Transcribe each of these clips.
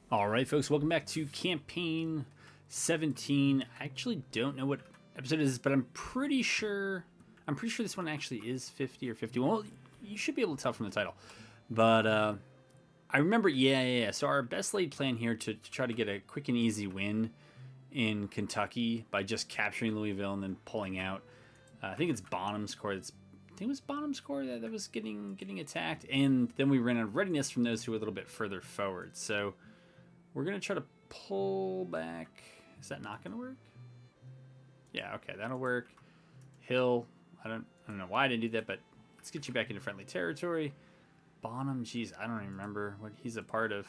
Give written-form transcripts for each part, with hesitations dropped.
All right, folks, welcome back to campaign 17. I actually don't know what episode it is, but I'm pretty sure this one actually is 50 or 51. Well, you should be able to tell from the title. But I remember, yeah. So our best laid plan here to try to get a quick and easy win in Kentucky by just capturing Louisville and then pulling out. I think it's Bonham's Corps. I think it was Bonham's Corps that was getting attacked, and then we ran out of readiness from those who were a little bit further forward. So we're going to try to pull back. Is that not going to work? Yeah, okay, that'll work. Hill, I don't know why I didn't do that, but let's get you back into friendly territory. Bonham, geez, I don't even remember what he's a part of.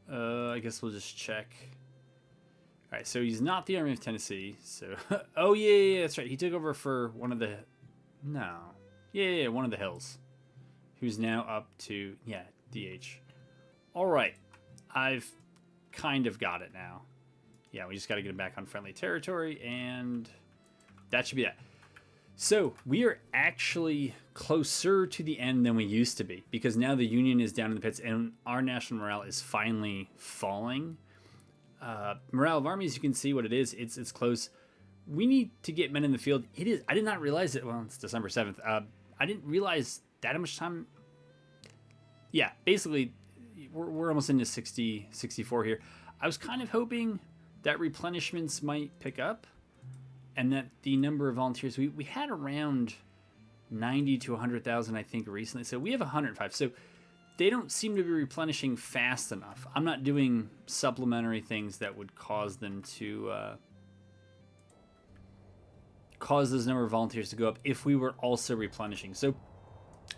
I guess we'll just check. All right, so he's not the Army of Tennessee. So, oh yeah, that's right. He took over for one of the, one of the hills, who's now up to DH. All right, I've kind of got it now. Yeah, we just got to get him back on friendly territory, and that should be that. So we are actually closer to the end than we used to be, because now the Union is down in the pits, and our national morale is finally falling. Morale of armies, you can see what it is. It's close. We need to get men in the field. It is. I did not realize it. Well, it's December 7th. I didn't realize that much time. Yeah, basically, we're almost into 60, 64 here. I was kind of hoping that replenishments might pick up and that the number of volunteers, we had around 90 to 100,000, I think, recently. So we have 105. So they don't seem to be replenishing fast enough. I'm not doing supplementary things that would cause them to cause those number of volunteers to go up if we were also replenishing. So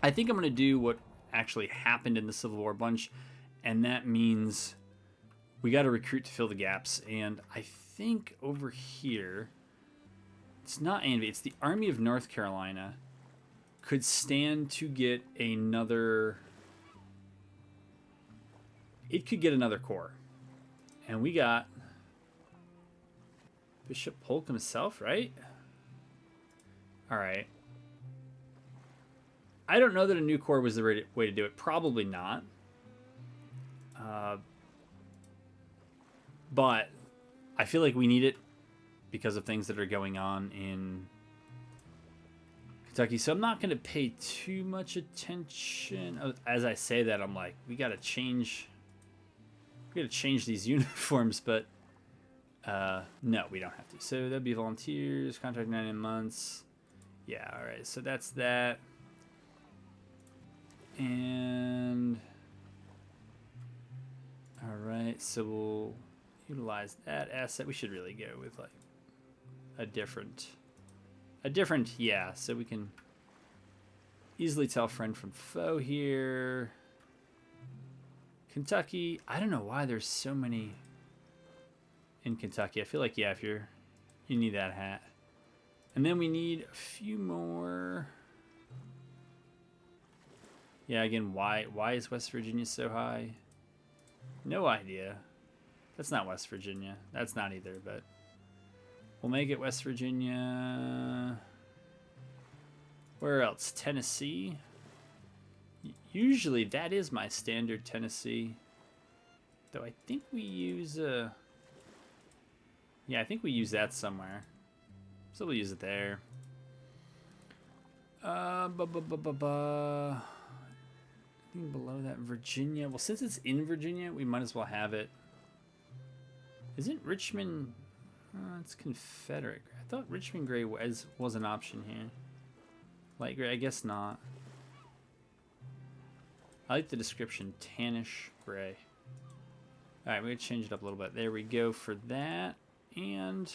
I think I'm going to do what actually happened in the Civil War bunch, and that means we got to recruit to fill the gaps. And I think over here, it's not Anvy, it's the Army of North Carolina could stand to get another. It could get another corps. And we got Bishop Polk himself, right? All right. I don't know that a new corps was the right way to do it. Probably not. But I feel like we need it because of things that are going on in Kentucky. So I'm not going to pay too much attention. As I say that, I'm like, we got to change these uniforms, but no, we don't have to. So that'd be volunteers, contract 9 months. Yeah, all right. So that's that. And all right, so we'll utilize that asset. We should really go with like a different, yeah. So we can easily tell friend from foe here. Kentucky, I don't know why there's so many in Kentucky. I feel like, yeah, if you need that hat. And then we need a few more. Yeah, again, why is West Virginia so high? No idea. That's not West Virginia. That's not either, but we'll make it West Virginia. Where else? Tennessee. Usually that is my standard Tennessee. Though I think we use yeah, I think we use that somewhere. So we'll use it there. I think below that, Virginia. Well, since it's in Virginia, we might as well have it. Isn't Richmond? It's Confederate. I thought Richmond Gray was an option here. Light gray, I guess not. I like the description, tannish gray. All right, we're gonna change it up a little bit. There we go for that. And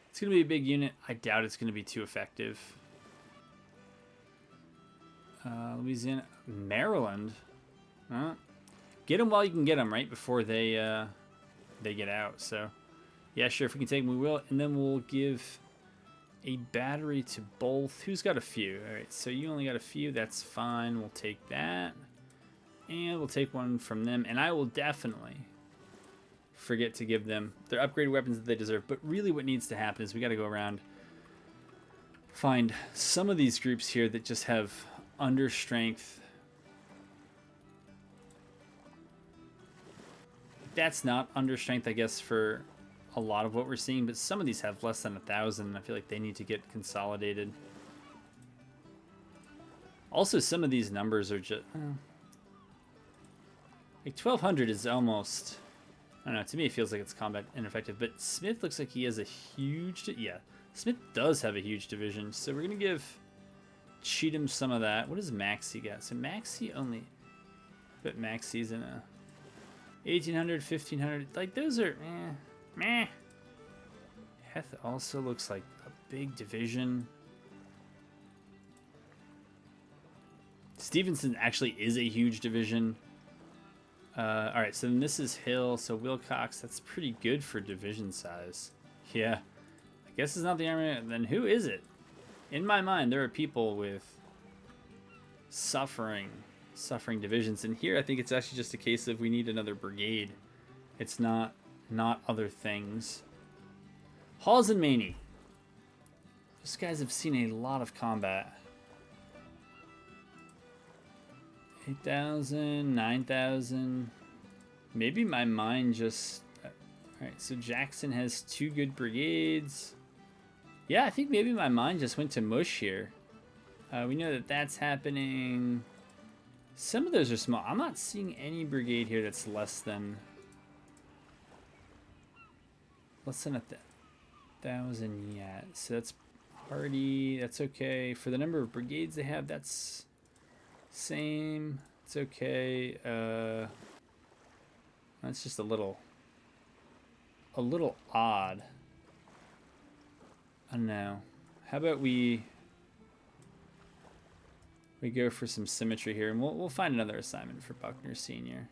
it's gonna be a big unit. I doubt it's gonna be too effective. Louisiana, Maryland. Get them while you can get them, right? Before they get out. So, yeah, sure. If we can take them, we will. And then we'll give a battery to both. Who's got a few? All right, so you only got a few. That's fine. We'll take that. And we'll take one from them. And I will definitely forget to give them their upgraded weapons that they deserve. But really what needs to happen is we got to go around, find some of these groups here that just have under strength that's not under strength, I guess, for a lot of what we're seeing, but some of these have less than 1,000. I feel like they need to get consolidated. Also, some of these numbers are just... like 1,200 is almost... I don't know, to me it feels like it's combat ineffective, but Smith looks like he has a huge... yeah, Smith does have a huge division, so we're going to give Cheatham some of that. What does Maxey got? So Maxey only... but Maxey's in a... 1,800, 1,500, like those are... meh. Heth also looks like a big division. Stevenson actually is a huge division. Alright, so then this is Hill, so Wilcox, that's pretty good for division size. Yeah. I guess it's not the army, then who is it? In my mind, there are people with suffering divisions, and here I think it's actually just a case of we need another brigade. It's not other things. Hawes and Maney. Those guys have seen a lot of combat. 8,000, 9,000. Maybe my mind just... Alright, so Jackson has 2 good brigades. Yeah, I think maybe my mind just went to mush here. We know that that's happening. Some of those are small. I'm not seeing any brigade here that's less than 1,000 yet. So that's Hardy. That's okay. For the number of brigades they have, that's same. It's okay. That's just a little odd. I don't know. How about we go for some symmetry here, and we'll find another assignment for Buckner Sr.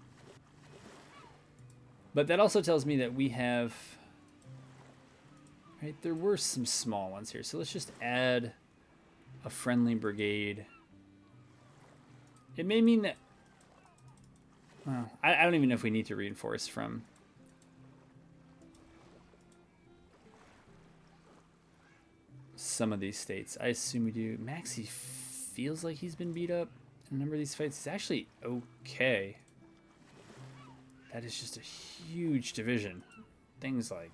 But that also tells me that we have... right, there were some small ones here, so let's just add a friendly brigade. It may mean that... well, I don't even know if we need to reinforce from... some of these states. I assume we do. Maxey feels like he's been beat up in a number of these fights. He's actually okay. That is just a huge division. Things like...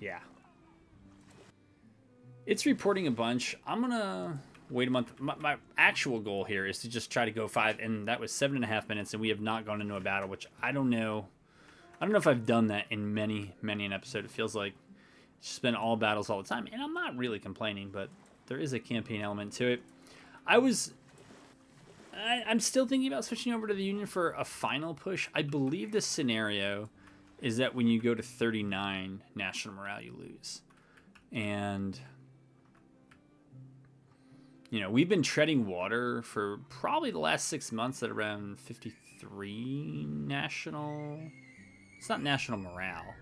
yeah. It's reporting a bunch. I'm gonna wait a month. My actual goal here is to just try to go 5, and that was 7.5 minutes, and we have not gone into a battle, which I don't know. I don't know if I've done that in many an episode. It feels like it's just been all battles all the time, and I'm not really complaining, but there is a campaign element to it. I'm still thinking about switching over to the Union for a final push. I believe the scenario is that when you go to 39 national morale, you lose. And, you know, we've been treading water for probably the last 6 months at around 53 national... it's not national morale.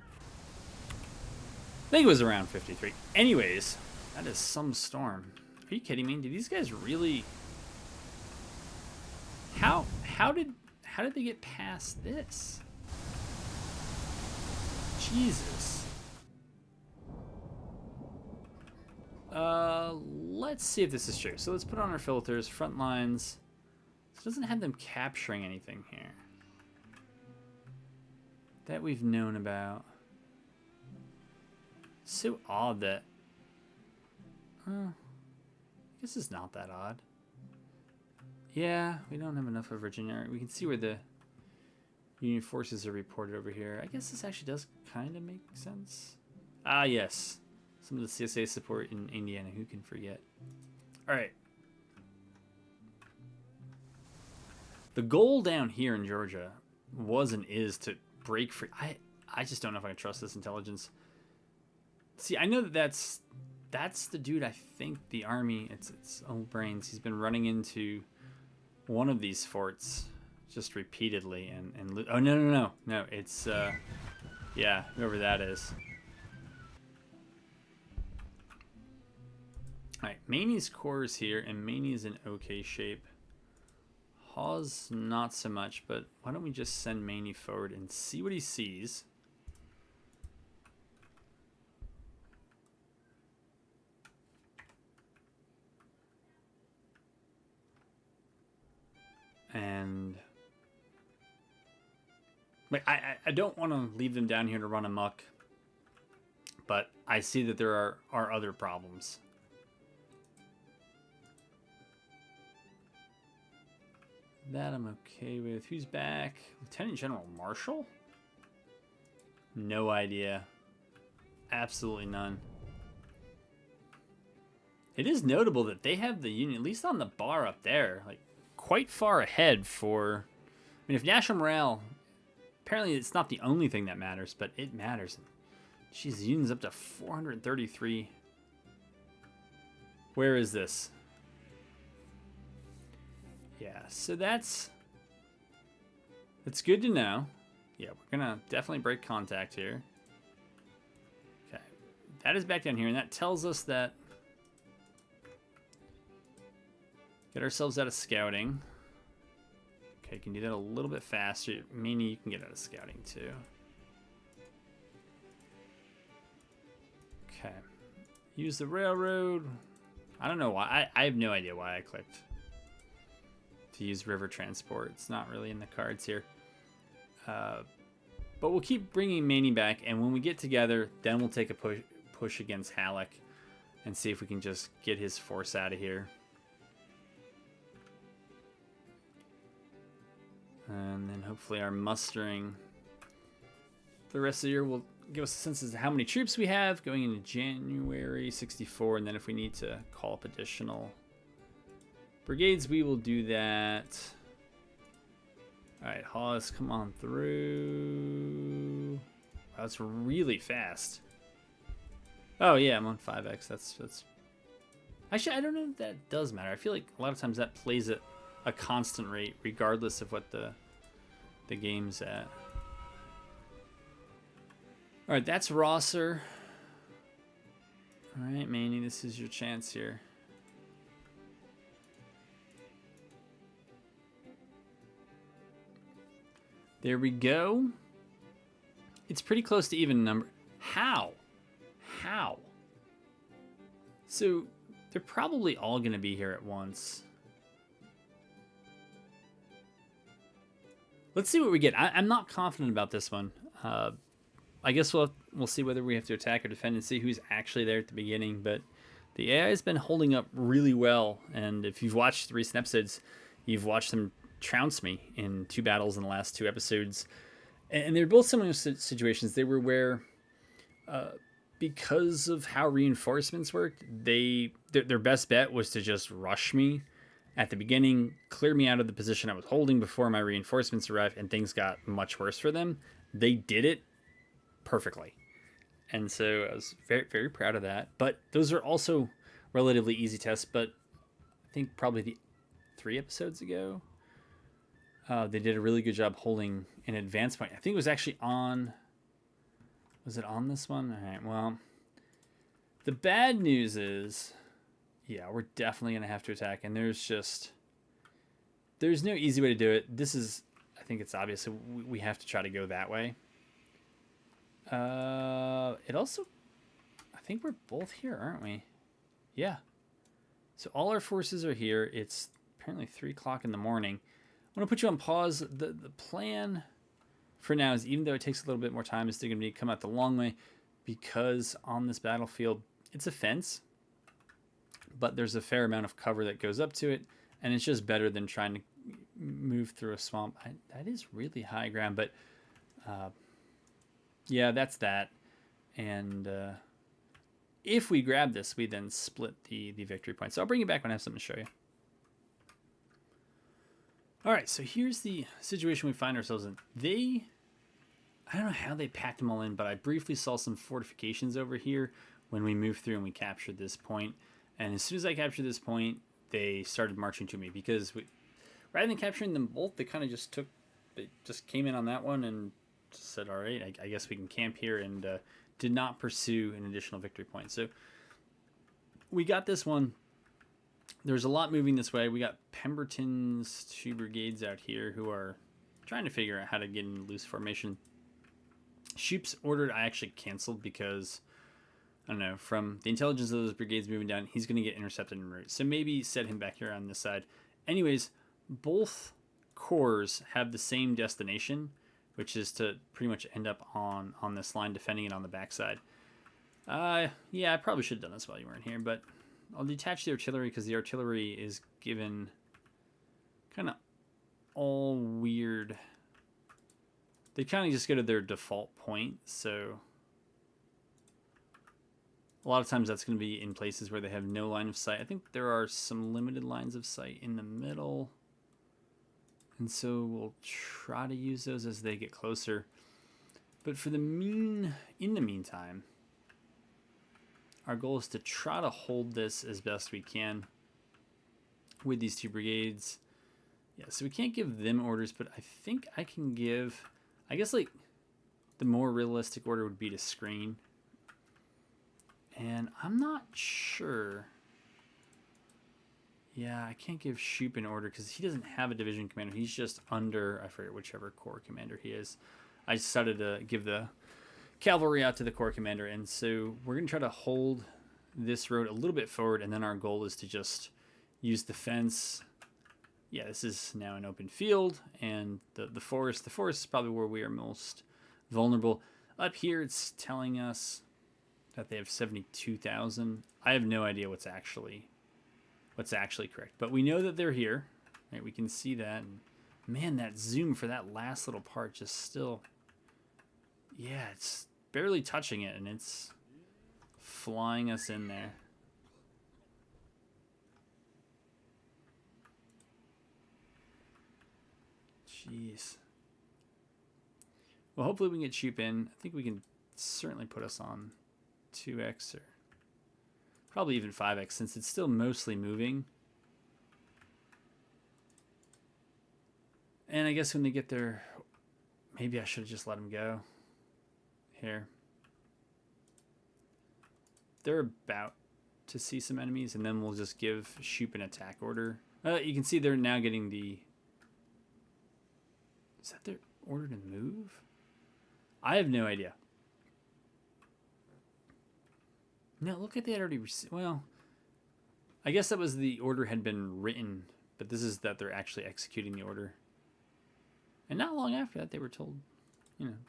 I think it was around 53. Anyways, that is some storm. Are you kidding me? Do these guys really... How did they get past this? Jesus. Let's see if this is true. So let's put on our filters, front lines. This doesn't have them capturing anything here that we've known about. So odd that... I guess it's not that odd. Yeah, we don't have enough of Virginia. We can see where the Union forces are reported over here. I guess this actually does kind of make sense. Ah, yes. Some of the CSA support in Indiana. Who can forget? All right. The goal down here in Georgia was and is to break free. I just don't know if I can trust this intelligence. See, I know that that's the dude. I think the army, it's own brains. He's been running into one of these forts just repeatedly and oh no, it's yeah, whoever that is. All right, Maney's core is here, and Maney's in okay shape. Hawes not so much, but why don't we just send Maney forward and see what he sees. And Like, I don't want to leave them down here to run amok, but I see that there are other problems. That I'm okay with. Who's back? Lieutenant General Marshall? No idea. Absolutely none. It is notable that they have the Union, at least on the bar up there, like quite far ahead for... I mean, if national morale... Apparently it's not the only thing that matters, but it matters. Jeez, the Union's up to 433. Where is this? Yeah, so that's good to know. Yeah, we're gonna definitely break contact here. Okay, that is back down here, and that tells us that get ourselves out of scouting. Okay, can do that a little bit faster. Meaning you can get out of scouting too. Okay, use the railroad. I don't know why. I have no idea why I clicked to use river transport. It's not really in the cards here. But we'll keep bringing Maney back, and when we get together, then we'll take a push against Halleck and see if we can just get his force out of here. And then hopefully our mustering for the rest of the year will give us a sense as to how many troops we have going into January 64, and then if we need to call up additional brigades, we will do that. All right, Hawes, come on through. Wow, that's really fast. Oh yeah, I'm on 5x. That's actually, I don't know if that does matter. I feel like a lot of times that plays at a constant rate regardless of what the game's at. All right, that's Rosser. All right, Manny, this is your chance here. There we go. It's pretty close to even number. How? So they're probably all going to be here at once. Let's see what we get. I'm not confident about this one. I guess we'll see whether we have to attack or defend and see who's actually there at the beginning. But the AI has been holding up really well. And if you've watched the recent episodes, you've watched them trounce me in 2 battles in the last 2 episodes. And they're both similar situations. They were where, because of how reinforcements worked, their best bet was to just rush me at the beginning, clear me out of the position I was holding before my reinforcements arrived, and things got much worse for them. They did it perfectly. And so I was very, very proud of that. But those are also relatively easy tests. But I think probably 3 episodes ago, they did a really good job holding an advance point. I think it was actually on... Was it on this one? All right, well, the bad news is, yeah, we're definitely going to have to attack. And there's no easy way to do it. This is, I think it's obvious. We have to try to go that way. It also, I think we're both here, aren't we? Yeah. So all our forces are here. It's apparently 3 o'clock in the morning. I'm going to put you on pause. The plan for now is, even though it takes a little bit more time, is still going to be come out the long way, because on this battlefield, it's a fence, but there's a fair amount of cover that goes up to it, and it's just better than trying to move through a swamp. That is really high ground, but yeah, that's that. And if we grab this, we then split the victory point. So I'll bring you back when I have something to show you. All right, so here's the situation we find ourselves in. I don't know how they packed them all in, but I briefly saw some fortifications over here when we moved through and we captured this point. And as soon as I captured this point, they started marching to me, because rather than capturing them both, they kind of just came in on that one and just said, all right, I guess we can camp here, and did not pursue an additional victory point. So we got this one. There's a lot moving this way. We got Pemberton's 2 brigades out here who are trying to figure out how to get in loose formation. Shoop's ordered I actually canceled because, I don't know, from the intelligence of those brigades moving down, he's going to get intercepted en route. So maybe set him back here on this side. Anyways, both corps have the same destination, which is to pretty much end up on this line, defending it on the backside. Yeah, I probably should have done this while you weren't here, but I'll detach the artillery because the artillery is given kind of all weird. They kind of just go to their default point, so a lot of times that's going to be in places where they have no line of sight. I think there are some limited lines of sight in the middle, and so we'll try to use those as they get closer. But for in the meantime, our goal is to try to hold this as best we can with these two brigades. Yeah, so we can't give them orders, but I think I can give, I guess like the more realistic order would be to screen. And I'm not sure. Yeah, I can't give Shoop an order because he doesn't have a division commander. He's just under, I forget whichever corps commander he is. I decided to give the cavalry out to the corps commander, and so we're going to try to hold this road a little bit forward, and then our goal is to just use the fence. Yeah, this is now an open field, and the forest is probably where we are most vulnerable. Up here it's telling us that they have 72,000. I have no idea what's actually correct, but we know that they're here, right? We can see that, and man, that zoom for that last little part just still, yeah, it's barely touching it, and it's flying us in there. Jeez. Well, hopefully we can get Shoop in. I think we can certainly put us on 2x or probably even 5x since it's still mostly moving. And I guess when they get there, maybe I should have just let them go. Here. They're about to see some enemies, and then we'll just give Shoop an attack order. You can see they're now getting the... Is that their order to move? I have no idea. No, look at that already. Well, I guess that was the order had been written, but this is that they're actually executing the order. And not long after that, they were told,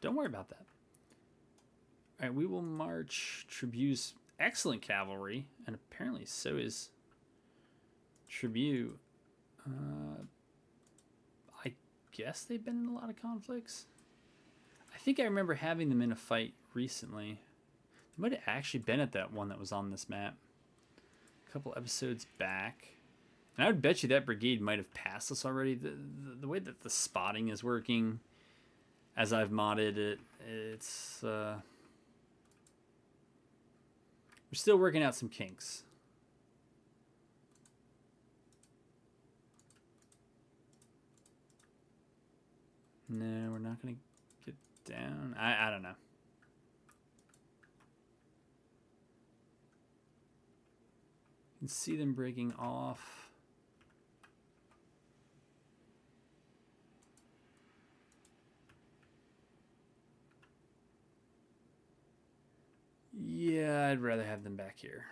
don't worry about that. All right, we will march Tribu's excellent cavalry, and apparently so is Tribu. I guess they've been in a lot of conflicts. I think I remember having them in a fight recently. They might have actually been at that one that was on this map a couple episodes back. And I would bet you that brigade might have passed us already. The way that the spotting is working, as I've modded it, it's... we're still working out some kinks. No, we're not going to get down. I don't know. You can see them breaking off. Yeah, I'd rather have them back here.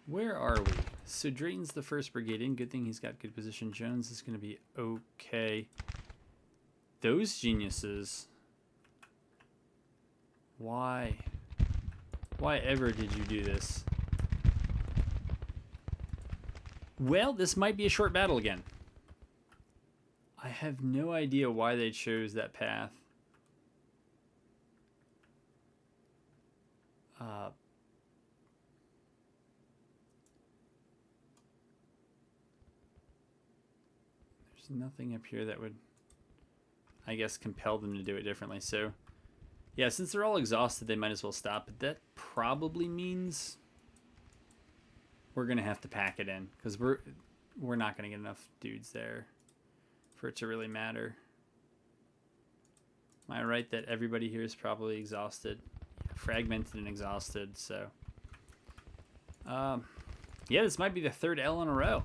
Where are we? So Drayton's the first brigade in. Good thing he's got good position. Jones is going to be okay. Those geniuses. Why? Why ever did you do this? Well, this might be a short battle again. I have no idea why they chose that path. There's nothing up here that would, I guess, compel them to do it differently. So, yeah, since they're all exhausted, they might as well stop. But that probably means we're going to have to pack it in because we're not going to get enough dudes there for it to really matter. Am I right that everybody here is probably exhausted? fragmented and exhausted. So, yeah, this might be the third L in a row.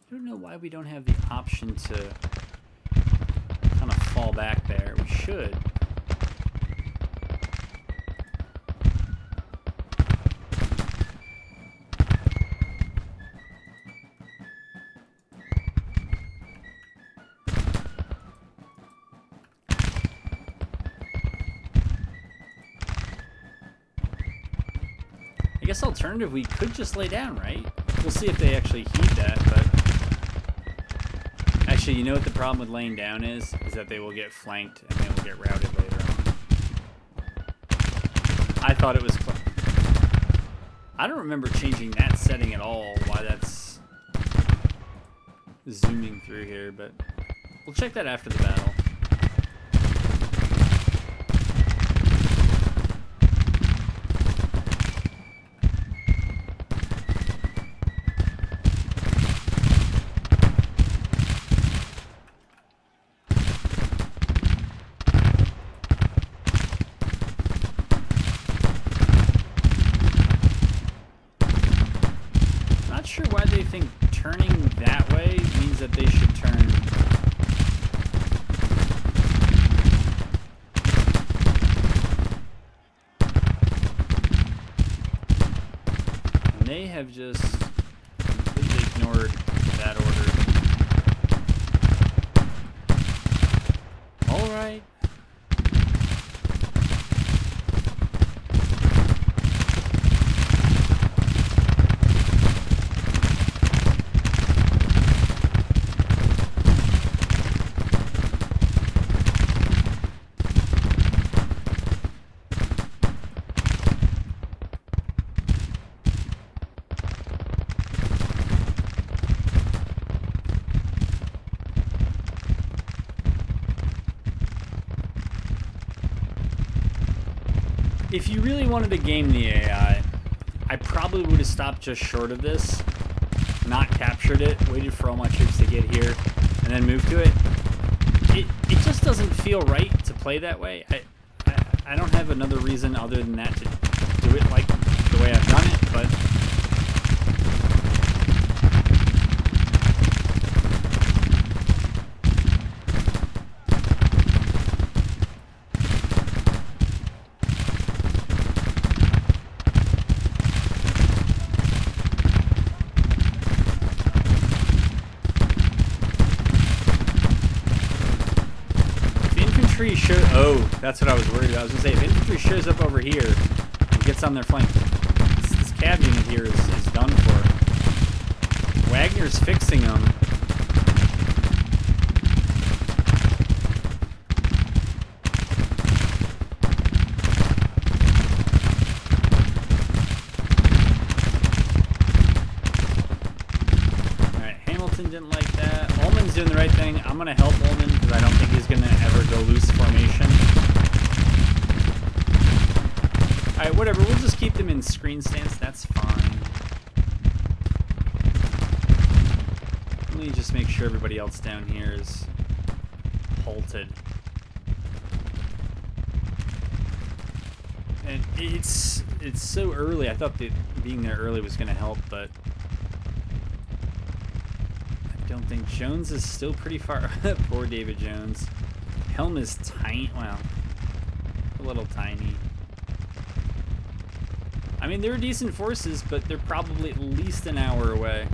I don't know why we don't have the option to kind of fall back there. We should. I guess alternative, we could just lay down, right? We'll see if they actually heed that, but... Actually, you know what the problem with laying down is? Is that they will get flanked and they will get routed later on. I thought it was... I don't remember changing that setting at all, why that's zooming through here, but we'll check that after the battle. They have just completely ignored that order. All right. If you really wanted to game the AI, I probably would have stopped just short of this, not captured it, waited for all my troops to get here, and then moved to it. It just doesn't feel right to play that way. I don't have another reason other than that to do it like the way I've done it, but... Oh, that's what I was worried about. I was going to say, if infantry shows up over here and gets on their flank, this cav unit here is done for. Wagner's fixing them. Alright, Hamilton didn't like that. Ullman's doing the right thing. I'm going to help Ullman because I don't think he's going to ever go loose formation. Alright, whatever. We'll just keep them in screen stance. That's fine. Let me just make sure everybody else down here is halted. And it's so early. I thought that being there early was going to help, but I don't think. Jones is still pretty far. Poor David Jones. Helm is tiny. Well, a little tiny. I mean, they're decent forces, but they're probably at least an hour away.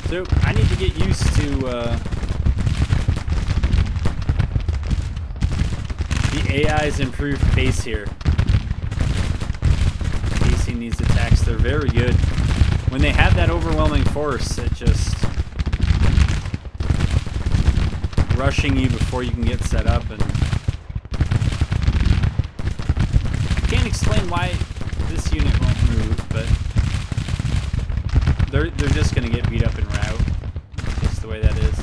So I need to get used to the AI's improved pace here. Pacing these attacks, they're very good. When they have that overwhelming force, it just rushing you before you can get set up, and I can't explain why this unit won't move, but they're just gonna get beat up en route. That's just the way that is.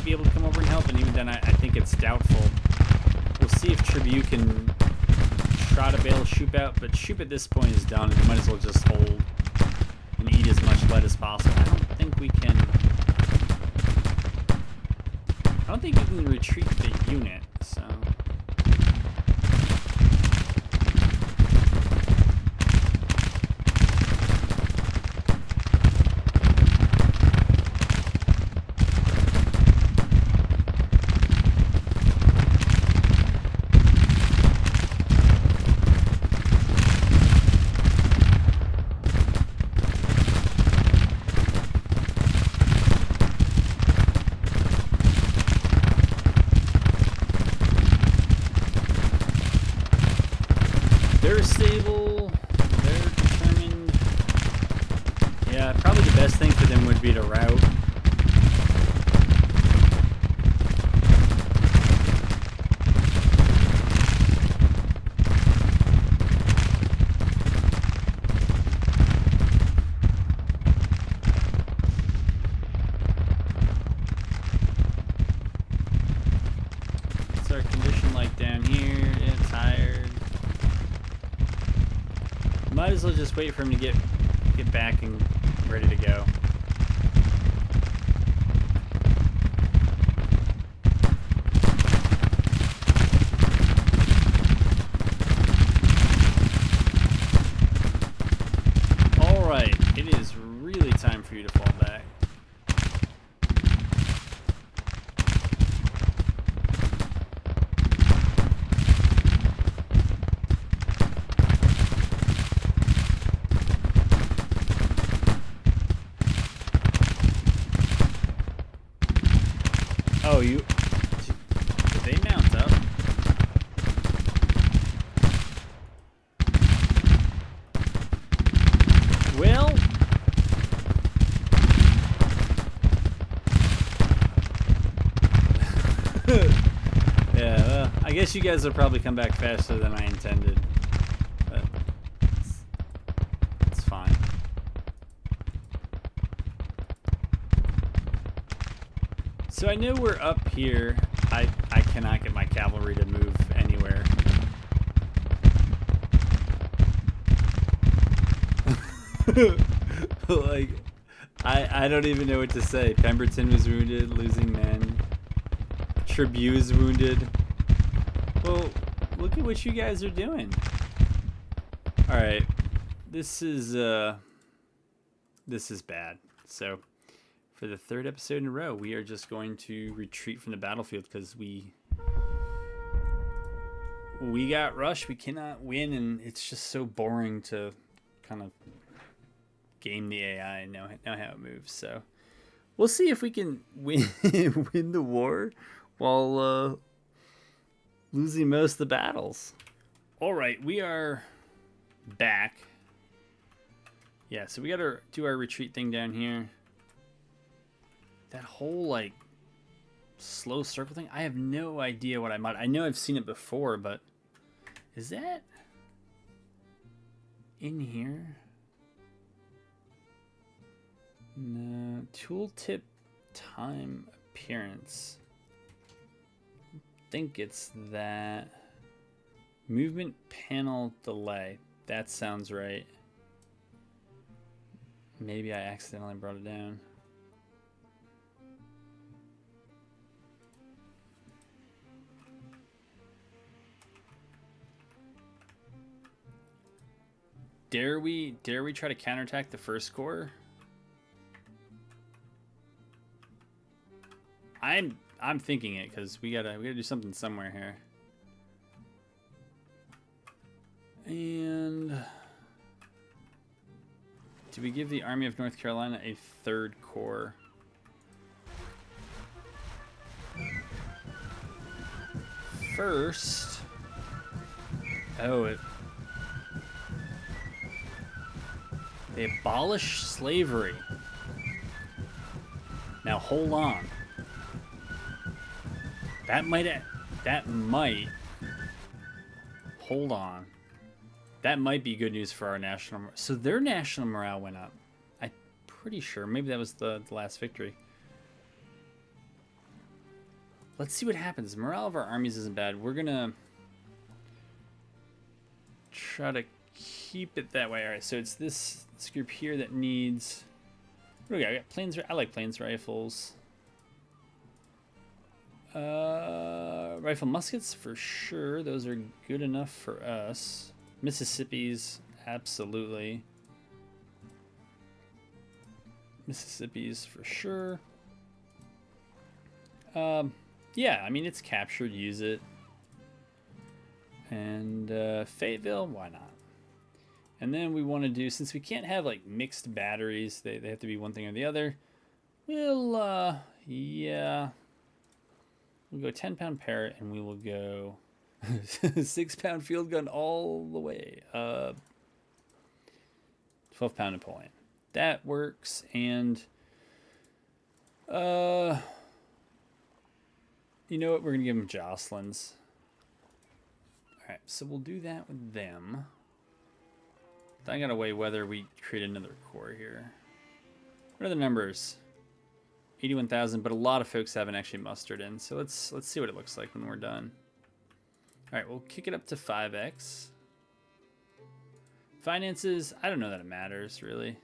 might be able to come over and help, and even then I think it's doubtful. We'll see if Tribute can try to bail Shoop out, but Shoop at this point is done, and we might as well just hold and eat as much lead as possible. I don't think we can... I don't think you can retreat the unit, so... They're stable, they're determined. Yeah, probably the best thing for them would be to rout. What's our condition like down here? It's tired. Might as well just wait for him to get back and ready to go. All right, it is really time for you to fall back. Oh, did they mount up? Well, yeah, well, I guess you guys will probably come back faster than I intended, but it's fine. So I know we're up here. I cannot get my cavalry to move anywhere. Like, I don't even know what to say. Pemberton was wounded, losing men. Tribute is wounded. Well, look at what you guys are doing. Alright. This is bad. So for the third episode in a row, we are just going to retreat from the battlefield because we got rushed. We cannot win, and it's just so boring to kind of game the AI and know how it moves. So we'll see if we can win the war while losing most of the battles. All right, we are back. Yeah, so we got to do our retreat thing down here. That whole, like, slow circle thing, I have no idea what I know I've seen it before, but is that in here? No. Tooltip time appearance. I think it's that. Movement panel delay. That sounds right. Maybe I accidentally brought it down. Dare we try to counterattack the first corps? I'm thinking it because we gotta do something somewhere here. And do we give the Army of North Carolina a third corps? First, they abolish slavery. Now hold on. That might hold on. That might be good news for our national. So their national morale went up. I'm pretty sure. Maybe that was the last victory. let's see what happens. Morale of our armies isn't bad. We're gonna try to keep it that way. All right, so it's this group here that needs. What do we got? I got planes. I like planes rifles. Rifle muskets for sure. Those are good enough for us. Mississippi's absolutely. Mississippi's for sure. Yeah, I mean, it's captured. Use it. And Fayetteville, why not? And then we want to do, since we can't have like mixed batteries, they have to be one thing or the other. We'll, yeah. We'll go 10-pound parrot, and we will go 6-pound field gun all the way. 12-pound Napoleon. That works, and you know what? We're gonna give them Jocelyn's. All right, so we'll do that with them. I gotta weigh whether we create another corps here. What are the numbers? 81,000, but a lot of folks haven't actually mustered in. So let's see what it looks like when we're done. All right, we'll kick it up to 5x. Finances, I don't know that it matters really.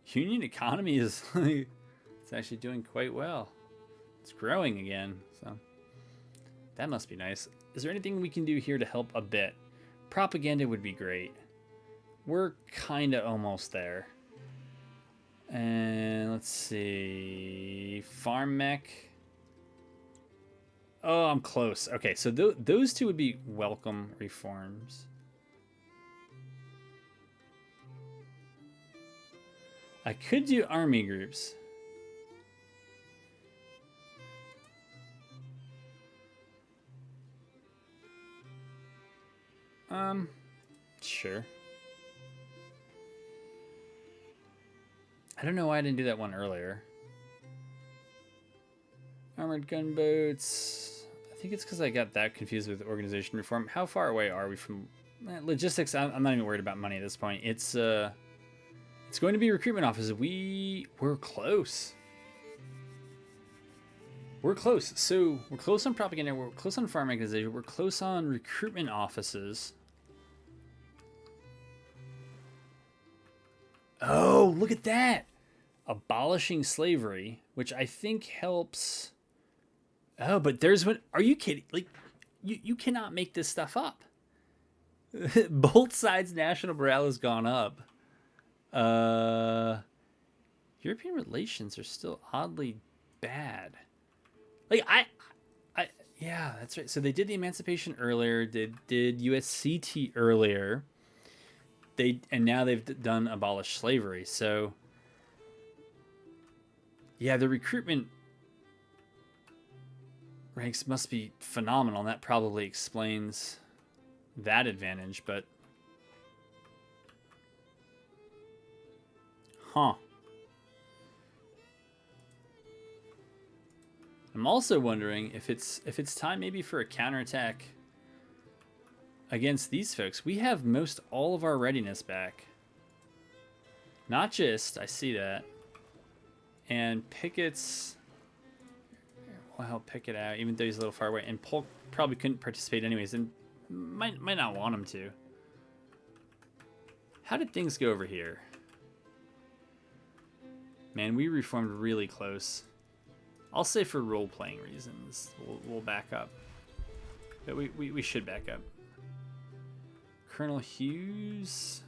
Union economy is like, it's actually doing quite well. It's growing again, so that must be nice. Is there anything we can do here to help a bit? Propaganda would be great. We're kind of almost there. And let's see. Farm mech. Oh, I'm close. Okay, so those two would be welcome reforms. I could do army groups. Sure. I don't know why I didn't do that one earlier. Armored gunboats. I think it's because I got that confused with organization reform. How far away are we from logistics? I'm not even worried about money at this point. It's going to be recruitment offices. We're close. We're close. So we're close on propaganda. We're close on farm organization. We're close on recruitment offices. Oh, look at that. Abolishing slavery, which I think helps. Oh, but there's what? Are you kidding? Like, you cannot make this stuff up. Both sides' national morale has gone up. European relations are still oddly bad. Like, yeah, that's right. So they did the emancipation earlier. They did USCT earlier. And now they've done abolish slavery. So yeah, the recruitment ranks must be phenomenal, and that probably explains that advantage, but huh. I'm also wondering if it's time maybe for a counterattack against these folks. We have most all of our readiness back. Not just, I see that. And Pickett's will help Pickett out, even though he's a little far away. And Polk probably couldn't participate anyways, and might not want him to. How did things go over here? Man, we reformed really close. I'll say for role-playing reasons, we'll back up. But we should back up. Colonel Hughes.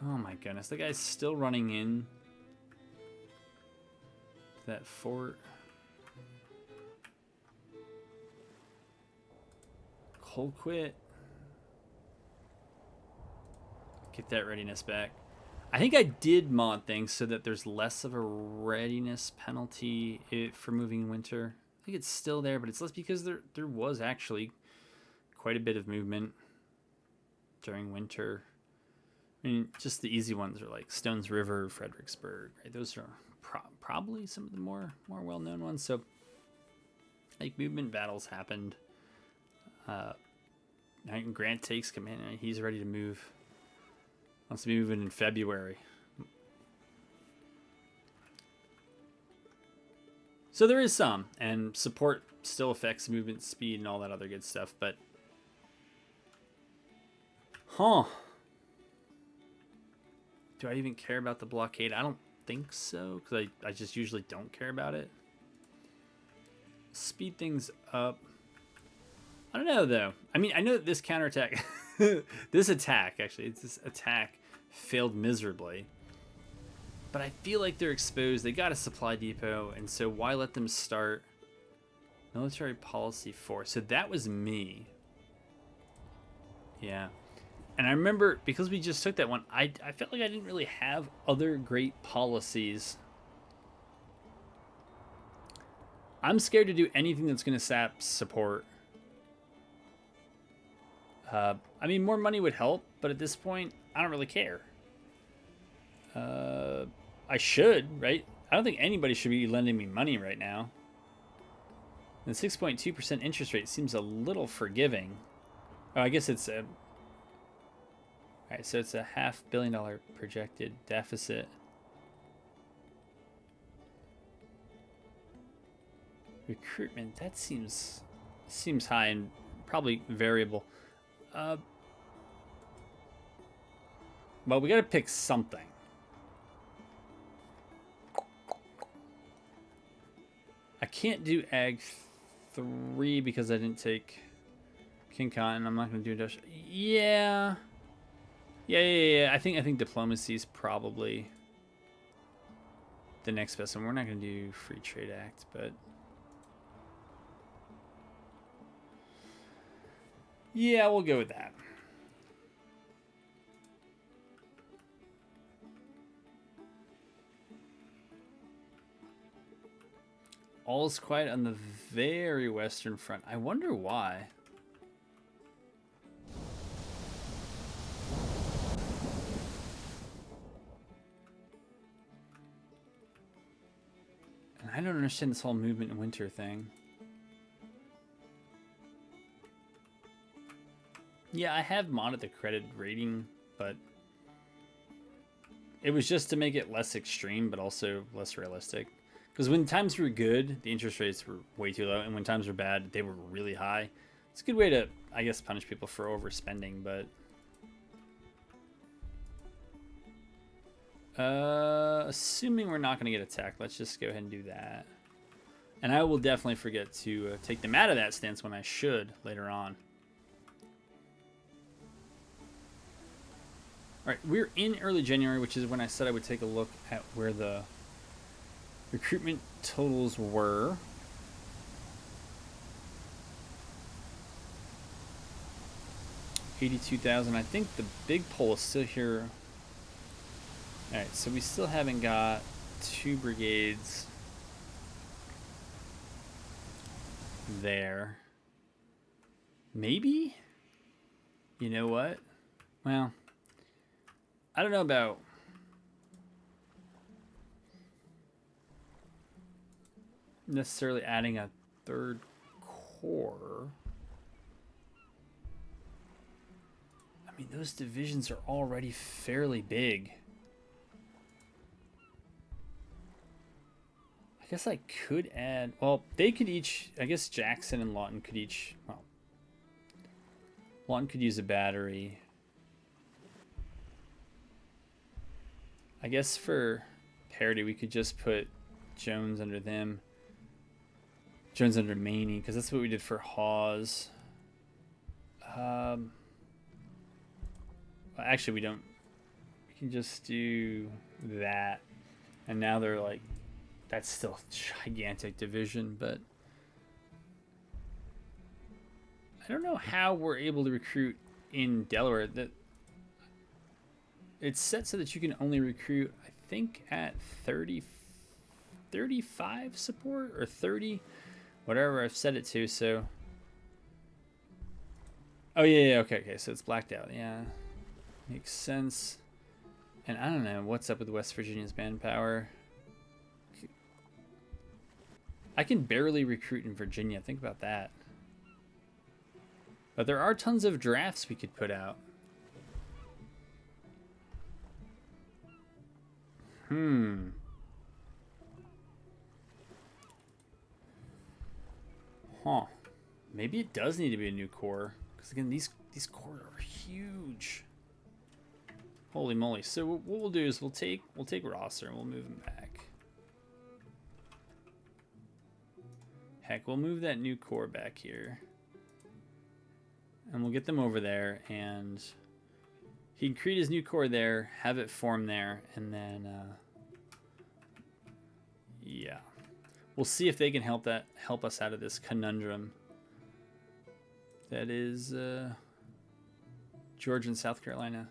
Oh my goodness, the guy's still running in that fort. Colquitt. Get that readiness back. I think I did mod things so that there's less of a readiness penalty for moving winter. I think it's still there, but it's less because there was actually quite a bit of movement during winter. I mean, just the easy ones are like Stones River, Fredericksburg, right? Those are probably some of the more well-known ones. So, like, movement battles happened. Grant takes command. He's ready to move. Wants to be moving in February. So there is some, and support still affects movement speed and all that other good stuff, but... Huh. Do I even care about the blockade? I don't think so, because I just usually don't care about it. Speed things up. I don't know, though. I mean, I know that this counterattack... this attack, actually, this attack failed miserably. But I feel like they're exposed. They got a supply depot, and so why let them start military policy 4? So that was me. Yeah. And I remember, because we just took that one, I felt like I didn't really have other great policies. I'm scared to do anything that's going to sap support. I mean, more money would help, but at this point, I don't really care. I should, right? I don't think anybody should be lending me money right now. And 6.2% interest rate seems a little forgiving. Oh, I guess it's a... Alright, so it's a $500 million projected deficit. Recruitment, that seems high and probably variable. Well, we gotta pick something. I can't do Ag 3 because I didn't take King Khan. I'm not gonna do Industrial. Yeah. I think diplomacy is probably the next best one. We're not gonna do Free Trade Act, but yeah, we'll go with that. All is quiet on the very western front. I wonder why. And I don't understand this whole movement in winter thing. Yeah, I have modded the credit rating, but it was just to make it less extreme, but also less realistic. Because when times were good, the interest rates were way too low, and when times were bad, they were really high. It's a good way to, I guess, punish people for overspending, but... assuming we're not going to get attacked, let's just go ahead and do that. And I will definitely forget to take them out of that stance when I should later on. Alright, we're in early January, which is when I said I would take a look at where the recruitment totals were. $82,000. I think the big poll is still here. Alright, so we still haven't got 2 brigades there. Maybe? You know what? Well, I don't know about... necessarily adding a 3rd corps. I mean, those divisions are already fairly big. I guess I could add... well, they could each... I guess Jackson and Lawton could each... well, Lawton could use a battery. I guess for parity, we could just put Jones under them. Jones under Maney, because that's what we did for Hawes. Well, actually, we don't. We can just do that. And now they're like, that's still a gigantic division, but I don't know how we're able to recruit in Delaware. That it's set so that you can only recruit, I think, at 35 support or 30. Whatever I've set it to, so... oh, yeah, okay, so it's blacked out, yeah. Makes sense. And I don't know, what's up with West Virginia's manpower? I can barely recruit in Virginia, think about that. But there are tons of drafts we could put out. Huh. Maybe it does need to be a new core. Because again, these cores are huge. Holy moly. So what we'll do is we'll take Rosser and we'll move him back. Heck, we'll move that new core back here. And we'll get them over there, and he can create his new core there, have it form there, and then yeah. We'll see if they can help us out of this conundrum. That is Georgia and South Carolina.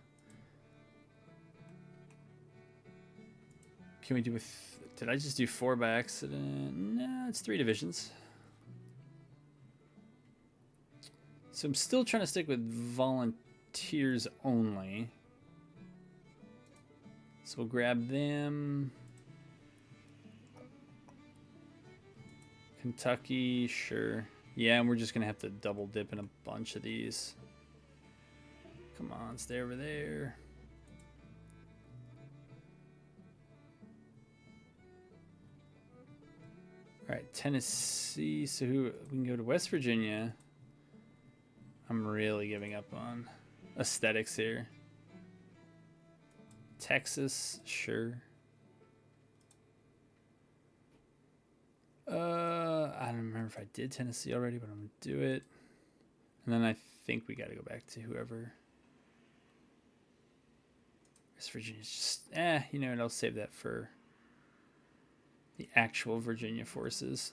Can we do with... Did I just do 4 by accident? No, it's 3 divisions. So I'm still trying to stick with volunteers only. So we'll grab them. Kentucky, sure. Yeah, and we're just going to have to double dip in a bunch of these. Come on, stay over there. All right, Tennessee. So we can go to West Virginia. I'm really giving up on aesthetics here. Texas, sure. I don't remember if I did Tennessee already, but I'm gonna do it. And then I think we got to go back to whoever. West Virginia's just, you know what? I'll save that for the actual Virginia forces.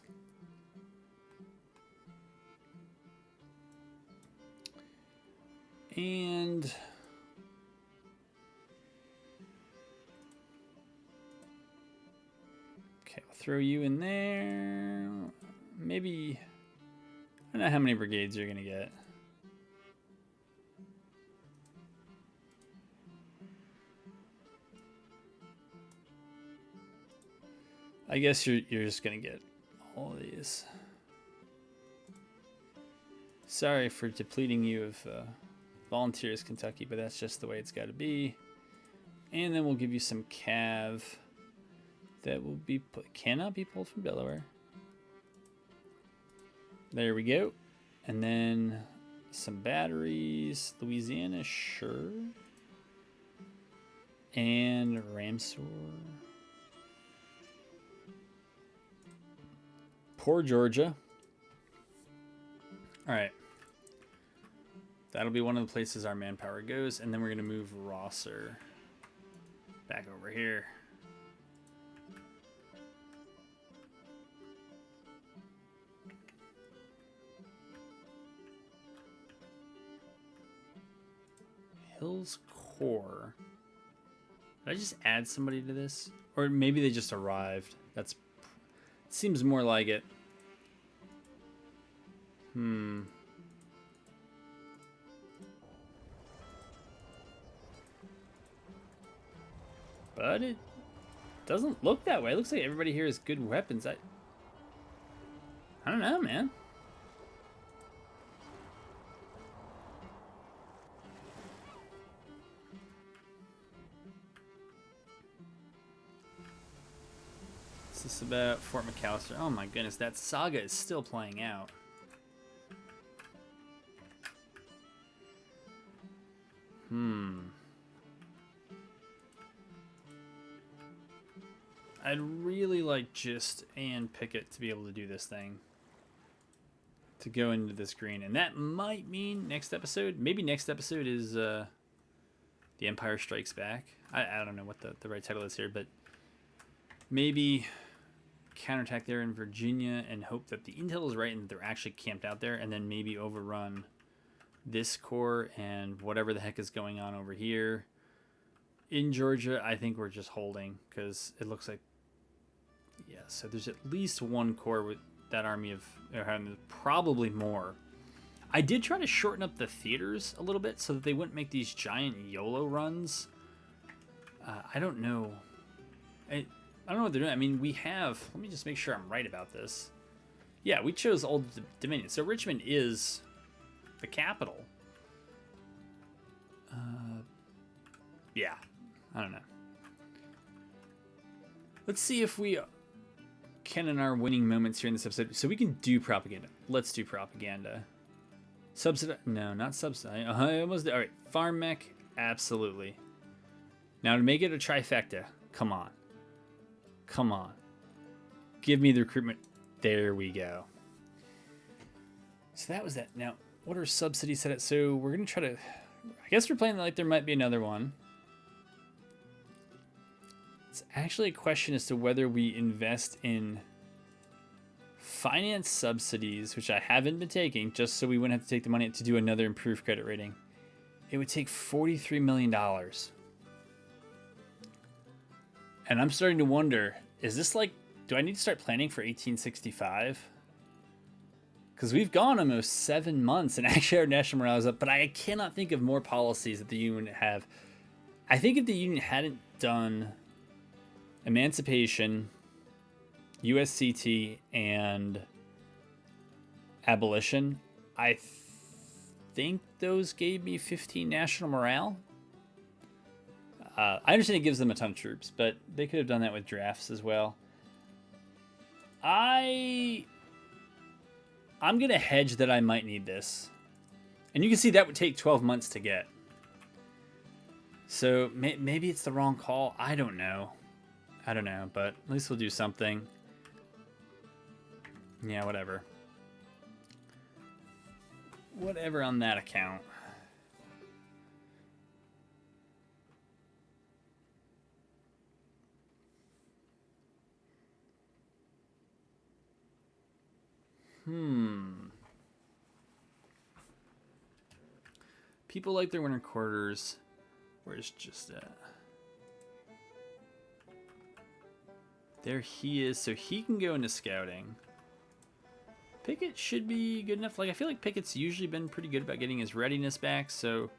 And okay, I'll throw you in there. Maybe, I don't know how many brigades you're gonna get. I guess you're just gonna get all of these. Sorry for depleting you of volunteers, Kentucky, but that's just the way it's got to be. And then we'll give you some cav that will be cannot be pulled from Delaware. There we go. And then some batteries, Louisiana, sure. And Ramsor. Poor Georgia. All right. That'll be one of the places our manpower goes, and then we're going to move Rosser back over here. Hills Corps. Did I just add somebody to this? Or maybe they just arrived. Seems more like it. But it doesn't look that way. It looks like everybody here has good weapons. I don't know, man. What's this about Fort McAllister? Oh my goodness, that saga is still playing out. I'd really like Gist and Pickett to be able to do this thing. To go into this green. And that might mean next episode. Maybe next episode is The Empire Strikes Back. I don't know what the right title is here, but maybe counterattack there in Virginia and hope that the intel is right and that they're actually camped out there, and then maybe overrun this core and whatever the heck is going on over here. In Georgia, I think we're just holding because it looks like, yeah, so there's at least one core with that army of, probably more. I did try to shorten up the theaters a little bit so that they wouldn't make these giant YOLO runs. I don't know. I don't know what they're doing. I mean, we have, let me just make sure I'm right about this. Yeah, we chose Old Dominion. So Richmond is the capital. Yeah, I don't know. Let's see if we can in our winning moments here in this episode. So we can do propaganda. Let's do propaganda. Subsidize? No, not subsidize. I almost did. All right, farm mech, absolutely. Now to make it a trifecta, come on. Come on. Give me the recruitment. There we go. So that was that. Now, what are subsidies set at? So we're going to try to... I guess we're playing like there might be another one. It's actually a question as to whether we invest in finance subsidies, which I haven't been taking, just so we wouldn't have to take the money to do another improved credit rating. It would take $43 million. And I'm starting to wonder, is this like, do I need to start planning for 1865? Because we've gone almost 7 months and actually our national morale is up, but I cannot think of more policies that the Union would have. I think if the Union hadn't done emancipation, USCT, and abolition, I think those gave me 15 national morale. I understand it gives them a ton of troops, but they could have done that with drafts as well. I'm going to hedge that I might need this. And you can see that would take 12 months to get. So maybe it's the wrong call. I don't know. But at least we'll do something. Yeah, whatever. Whatever on that account. People like their winter quarters. Where's just there he is, so he can go into scouting. Pickett should be good enough. Like, I feel like Pickett's usually been pretty good about getting his readiness back, so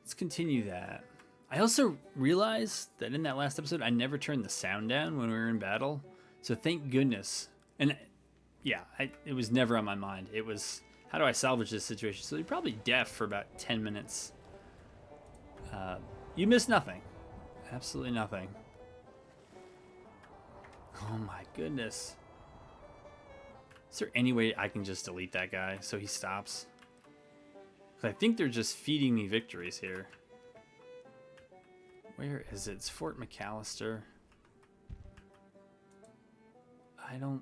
let's continue that. I also realized that in that last episode, I never turned the sound down when we were in battle, so thank goodness. And yeah, it was never on my mind. It was, how do I salvage this situation? So you're probably deaf for about 10 minutes. You missed nothing. Absolutely nothing. Oh my goodness. Is there any way I can just delete that guy so he stops? Because I think they're just feeding me victories here. Where is it? It's Fort McAllister. I don't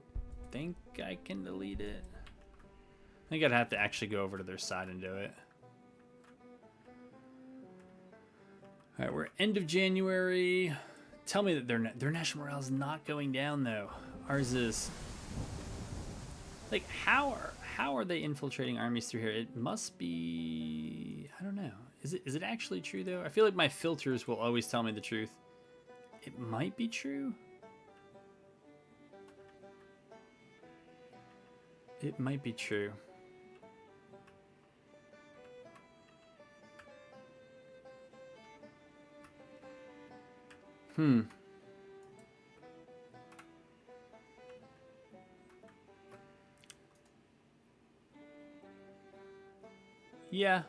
think I can delete it. I think I'd have to actually go over to their side and do it. All right, we're end of January. Tell me that their national morale is not going down though. Ours is. Like, how are they infiltrating armies through here? It must be, I don't know. Is it actually true though? I feel like my filters will always tell me the truth. It might be true. It might be true. Yeah.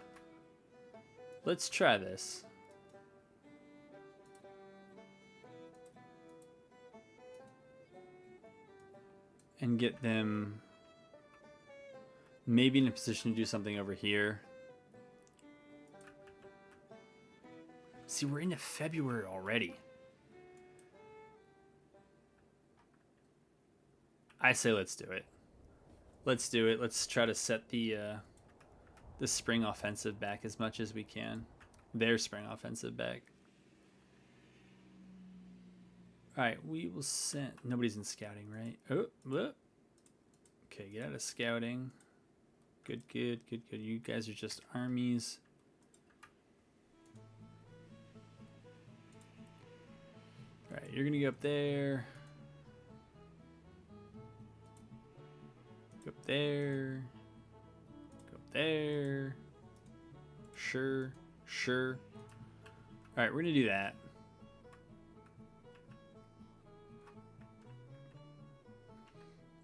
Let's try this. And get them maybe in a position to do something over here. See, we're into February already. I say let's do it. Let's do it. Let's try to set the spring offensive back as much as we can. Their spring offensive back. Alright, we will send... Nobody's in scouting, right? Oh, whoop. Okay, get out of scouting. Good, good, good, good. You guys are just armies. Alright, you're going to go up there. Go up there. Go up there. Sure, sure. Alright, we're going to do that.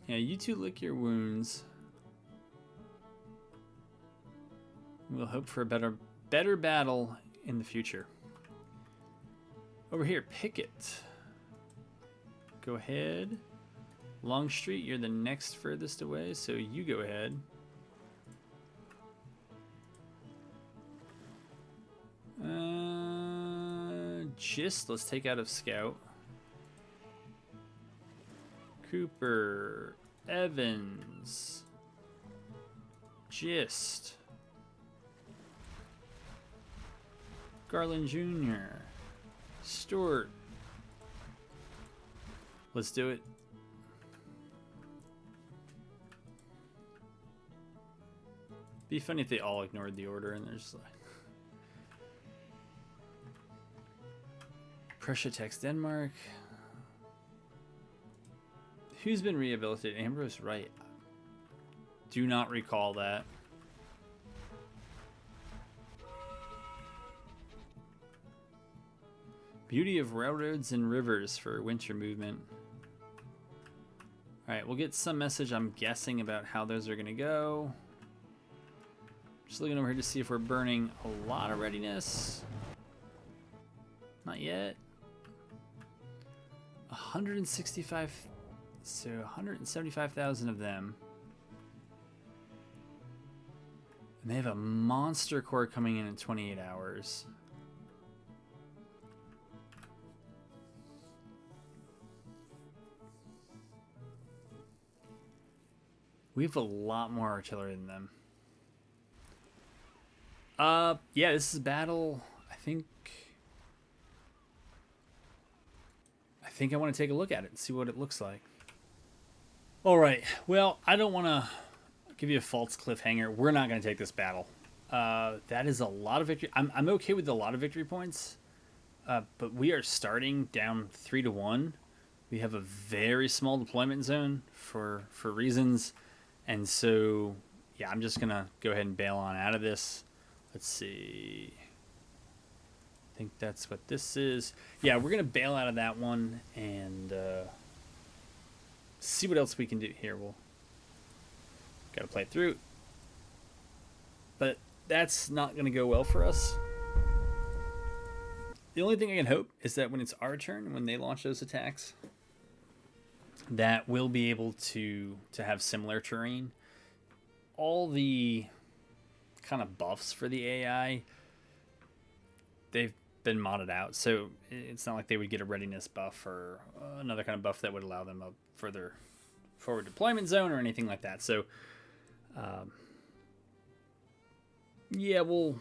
Yeah, you two lick your wounds. We'll hope for a better battle in the future. Over here, Pickett. Go ahead. Longstreet, you're the next furthest away, so you go ahead. Gist, let's take out of Scout. Cooper, Evans, Gist, Garland Jr., Stewart. Let's do it. Be funny if they all ignored the order and there's like Prussia attacks Denmark. Who's been rehabilitated? Ambrose Wright. Do not recall that. Beauty of railroads and rivers for winter movement. Alright, we'll get some message, I'm guessing, about how those are going to go. Just looking over here to see if we're burning a lot of readiness. Not yet. 165, so 175,000 of them. And they have a monster core coming in 28 hours. We have a lot more artillery than them. Yeah, this is a battle. I think I want to take a look at it and see what it looks like. All right. Well, I don't want to give you a false cliffhanger. We're not going to take this battle. That is a lot of victory. I'm okay with a lot of victory points, but we are starting down 3-1. We have a very small deployment zone for reasons, and so yeah, I'm just gonna go ahead and bail on out of this. Let's see. I think that's what this is. Yeah, we're going to bail out of that one and see what else we can do here. We'll got to play it through. But that's not going to go well for us. The only thing I can hope is that when it's our turn, when they launch those attacks, that we'll be able to have similar terrain. All the kind of buffs for the AI, they've been modded out, so it's not like they would get a readiness buff or another kind of buff that would allow them a further forward deployment zone or anything like that. So yeah, we'll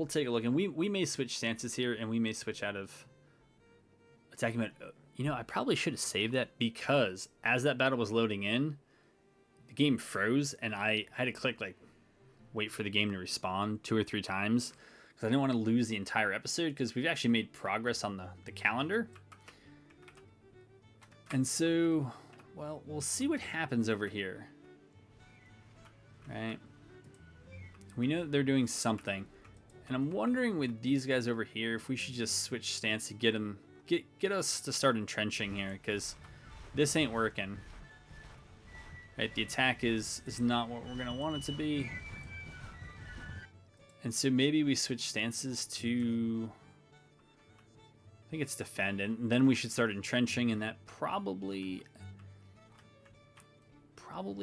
take a look, and we may switch stances here, and we may switch out of attacking mode. You know, I probably should have saved that, because as that battle was loading in, the game froze, and I had to click like wait for the game to respawn 2 or 3 times, because I didn't want to lose the entire episode, because we've actually made progress on the calendar. And so, well, we'll see what happens over here. Right? We know that they're doing something. And I'm wondering with these guys over here if we should just switch stance to get them, get us to start entrenching here, because this ain't working. Right? The attack is not what we're going to want it to be. And so maybe we switch stances to, I think it's defend, and then we should start entrenching, and that probably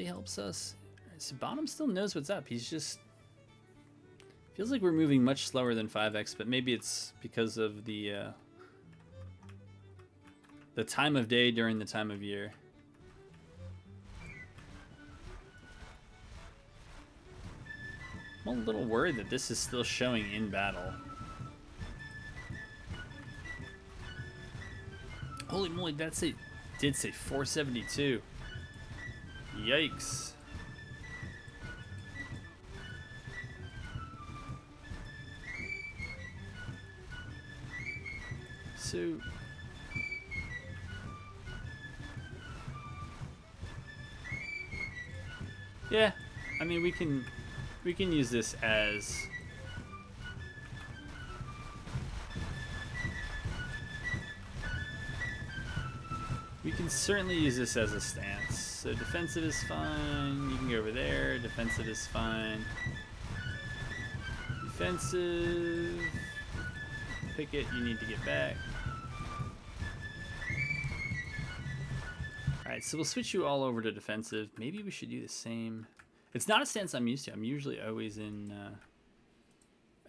helps us. So Bonham still knows what's up. He's just, feels like we're moving much slower than 5x, but maybe it's because of the time of day during the time of year. I'm a little worried that this is still showing in battle. Holy moly, did say 472. Yikes. So yeah, I mean, we can use this as certainly use this as a stance. So defensive is fine. You can go over there. Defensive is fine. Defensive. Picket, you need to get back. Alright, so we'll switch you all over to defensive. Maybe we should do the same. It's not a stance I'm used to. I'm usually always in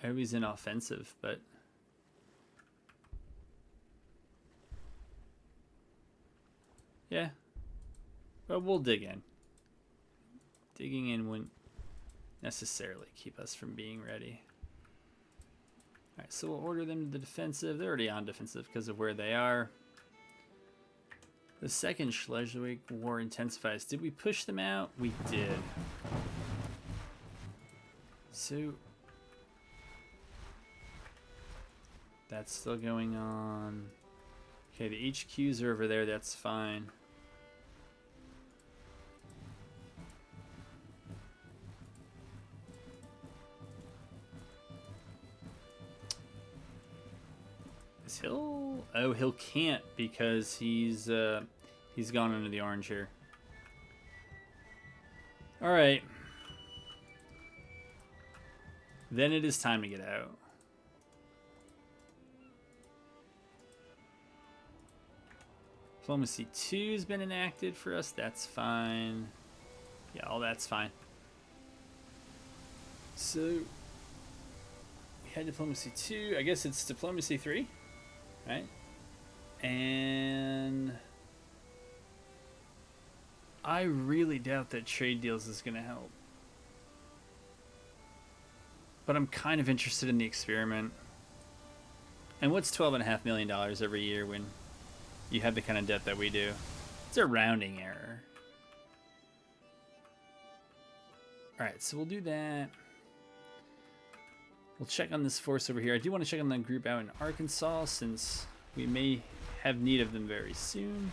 offensive, but yeah. But we'll dig in. Digging in wouldn't necessarily keep us from being ready. Alright, so we'll order them to the defensive. They're already on defensive because of where they are. The second Schleswig War intensifies. Did we push them out? We did. So that's still going on. Okay, the HQs are over there. That's fine. Is Hill? Oh, Hill can't because he's gone into the orange here. All right. Then it is time to get out. Diplomacy 2 has been enacted for us. That's fine. Yeah, all that's fine. So we had Diplomacy 2. I guess it's Diplomacy 3, right? And I really doubt that trade deals is going to help. But I'm kind of interested in the experiment. And what's $12.5 million every year when you have the kind of debt that we do? It's a rounding error. Alright, so we'll do that. We'll check on this force over here. I do want to check on the group out in Arkansas since we may have need of them very soon.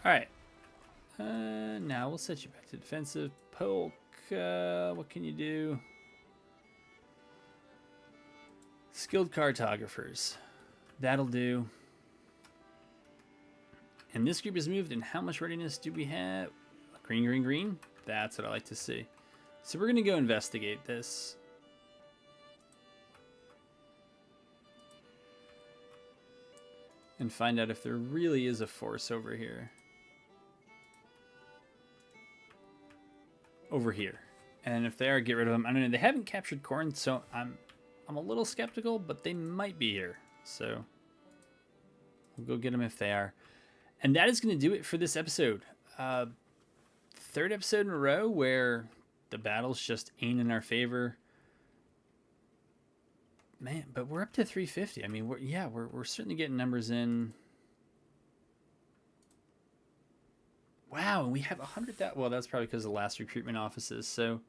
Alright. Now we'll set you back to defensive. Polk, what can you do? Skilled cartographers. That'll do. And this group is moved, and how much readiness do we have? Green, green, green. That's what I like to see. So we're going to go investigate this. And find out if there really is a force over here. Over here. And if they are, get rid of them. I don't know, they haven't captured Corinth, so I'm a little skeptical, but they might be here. So we'll go get them if they are. And that is going to do it for this episode. Third episode in a row where the battles just ain't in our favor. Man, but we're up to 350. I mean, we're certainly getting numbers in. Wow, and we have 100,000. Well, that's probably because of the last recruitment offices. So,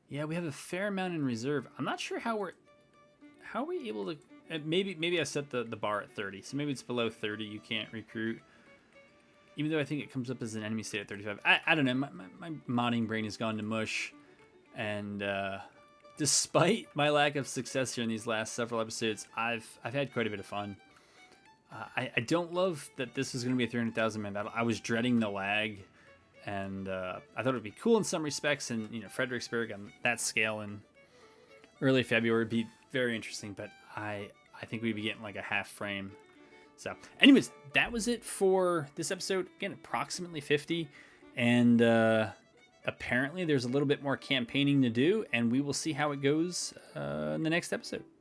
yeah, we have a fair amount in reserve. I'm not sure how are we able to. Maybe I set the bar at 30. So maybe it's below 30. You can't recruit. Even though I think it comes up as an enemy state at 35. I don't know. My modding brain has gone to mush, and despite my lack of success here in these last several episodes, I've had quite a bit of fun. I don't love that this is going to be a 300,000 man battle. I was dreading the lag, and I thought it would be cool in some respects. And Fredericksburg on that scale in early February would be very interesting. But I think we'd be getting like a half frame. So, anyways, that was it for this episode. Again, approximately 50, and apparently there's a little bit more campaigning to do, and we will see how it goes in the next episode.